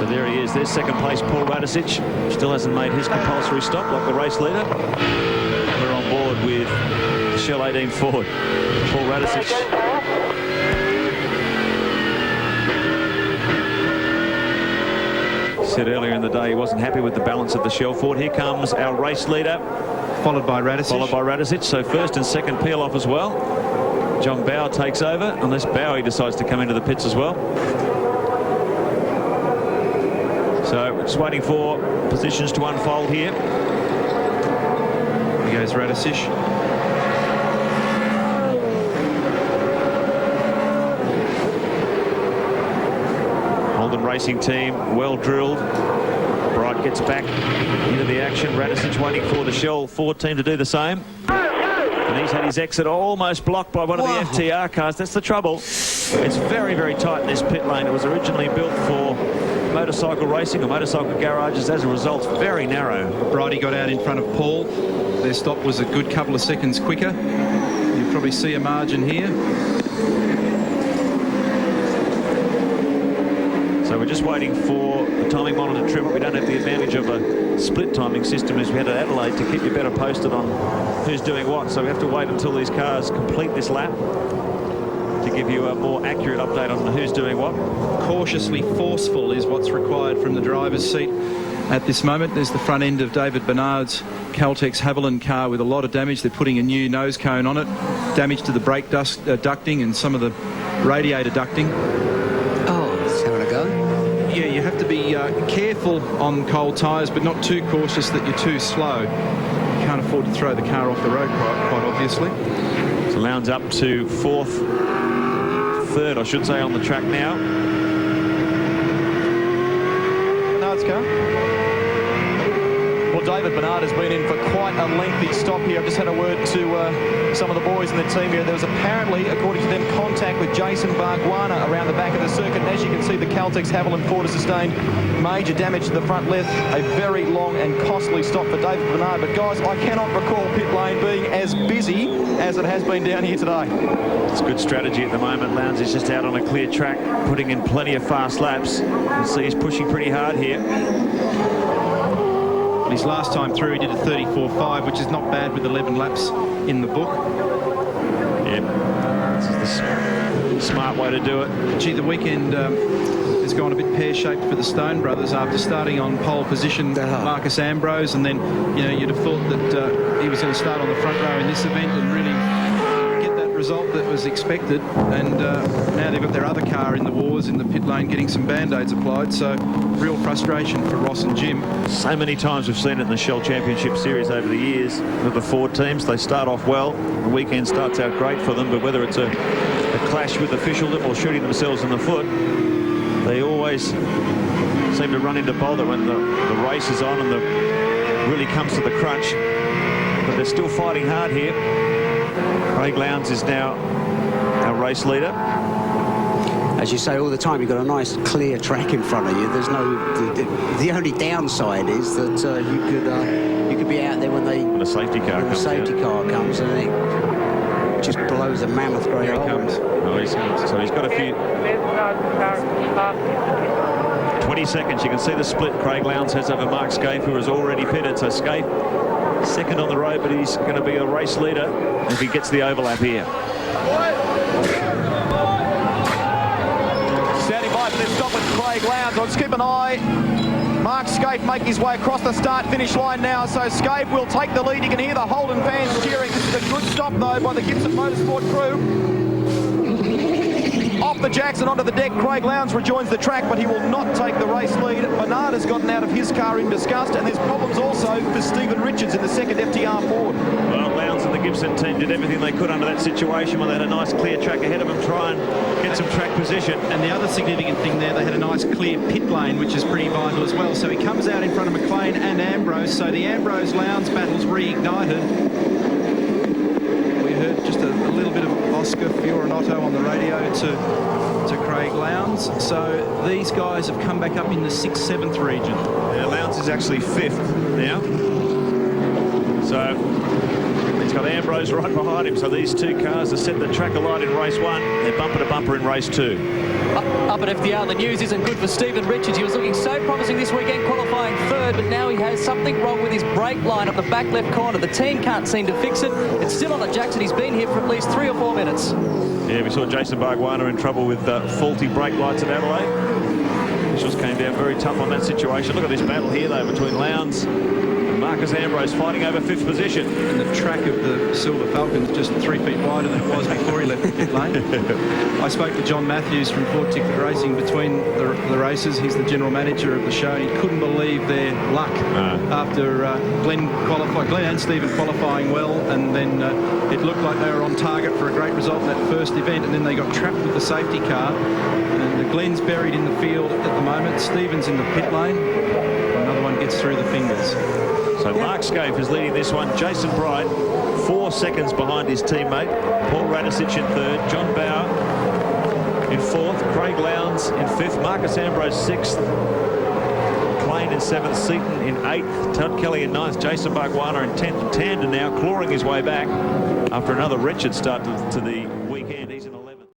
there he is. There's second place, Paul Radicic. Still hasn't made his compulsory stop like the race leader. We're on board with Shell 18 Ford. Paul Radicic. Said earlier in the day he wasn't happy with the balance of the Shell Ford. Here comes our race leader. Followed by Radicic. So first and second peel off as well. John Bauer takes over, unless Bowie decides to come into the pits as well. So we're just waiting for positions to unfold here. Here goes Radicic. Holden Racing Team, well drilled. Bright gets back into the action. Radicic waiting for the Shell Ford team to do the same. And he's had his exit almost blocked by one of the FTR cars. That's the trouble. It's very, very tight in this pit lane. It was originally built for motorcycle racing or motorcycle garages. As a result, it's very narrow. Brighty got out in front of Paul. Their stop was a good couple of seconds quicker. You'll probably see a margin here. So we're just waiting for the timing monitor to trip. We don't have the advantage of a split timing system as we had at Adelaide to keep you better posted on who's doing what. So we have to wait until these cars complete this lap to give you a more accurate update on who's doing what. Cautiously forceful is what's required from the driver's seat at this moment. There's the front end of David Bernard's Caltex Haviland car with a lot of damage. They're putting a new nose cone on it. Damage to the brake ducting and some of the radiator ducting. Yeah, you have to be careful on cold tyres, but not too cautious that you're too slow. You can't afford to throw the car off the road, quite obviously. So Lowndes up to third, I should say, on the track now. No, it's going. Well, David Bernard has been in for quite a lengthy stop here. I've just had a word to some of the boys in the team here. There was apparently, according to them, contact with Jason Barguana around the back of the circuit. And as you can see, the Caltex Haviland Ford has sustained major damage to the front left. A very long and costly stop for David Bernard. But guys, I cannot recall pit lane being as busy as it has been down here today. It's good strategy at the moment. Lowndes is just out on a clear track, putting in plenty of fast laps. You can see he's pushing pretty hard here. His last time through, he did a 34.5, which is not bad with 11 laps in the book. Yeah, this is the smart way to do it. Gee, the weekend has gone a bit pear-shaped for the Stone brothers after starting on pole position, Marcus Ambrose, and then, you know, you'd have thought that he was going to start on the front row in this event and really get that result that was expected. And now they've got their other car in the wars in the pit lane getting some band-aids applied, so real frustration for Ross and Jim. So many times we've seen it in the Shell Championship Series over the years with the Ford teams. They start off well, the weekend starts out great for them, but whether it's a clash with officialdom or shooting themselves in the foot, they always seem to run into bother when the race is on and really comes to the crunch. But they're still fighting hard here. Craig Lowndes is now our race leader. As you say all the time, you've got a nice clear track in front of you. There's no. The only downside is that you could be out there when a safety car comes. Comes and it just blows a mammoth great hole. Oh, so he's got a few. 20 seconds. You can see the split Craig Lowndes has over Mark Scaife, who has already pitted. So Scaife second on the road, but he's going to be a race leader if he gets the overlap here. Standing by for this stop with Craig Lowndes. Let's keep an eye. Mark Scaife making his way across the start-finish line now. So Scaife will take the lead. You can hear the Holden fans cheering. This is a good stop, though, by the Gibson Motorsport crew. Off the jacks and onto the deck, Craig Lowndes rejoins the track, but he will not take the race lead. Bernard has gotten out of his car in disgust, and there's problems also for Stephen Richards in the second FTR Ford. Well, Lowndes and the Gibson team did everything they could under that situation when they had a nice clear track ahead of them, try and get some track position. And the other significant thing there, they had a nice clear pit lane, which is pretty vital as well. So he comes out in front of McLean and Ambrose, so the Ambrose-Lowndes battle's reignited. We heard just a little bit of Oscar Fiorinotto on the radio to Craig Lowndes. So these guys have come back up in the 6th, 7th region. Yeah, Lowndes is actually 5th now. So he's got Ambrose right behind him, so these two cars are set the track alight in race 1. They're bumper to bumper in race 2. Up at FDR, the news isn't good for Stephen Richards. He was looking so promising this weekend, qualifying third, but now he has something wrong with his brake line up the back left corner. The team can't seem to fix it. It's still on the Jackson. He's been here for at least 3 or 4 minutes. Yeah, we saw Jason Bargwanna in trouble with faulty brake lights at Adelaide. He just came down very tough on that situation. Look at this battle here, though, between Lowndes and Marcus Ambrose fighting over 5th position. And the track of the Silver Falcon's just 3 feet wider than it was before he left the pit lane. I spoke to John Matthews from Ford Ticklet Racing between the races. He's the general manager of the show. He couldn't believe their luck after Glenn and Stephen qualifying well, and then it looked like they were on target for a great result in that first event, and then they got trapped with the safety car. And Glenn's buried in the field at the moment. Stephen's in the pit lane. Another one gets through the fingers. So Mark Scaife is leading this one. Jason Bright 4 seconds behind his teammate. Paul Radisich in 3rd. John Bauer in 4th. Craig Lowndes in 5th. Marcus Ambrose 6th. Klein in 7th. Seaton in 8th. Todd Kelly in 9th. Jason Bargwanna in 10th. Tander now clawing his way back after another wretched start to the weekend.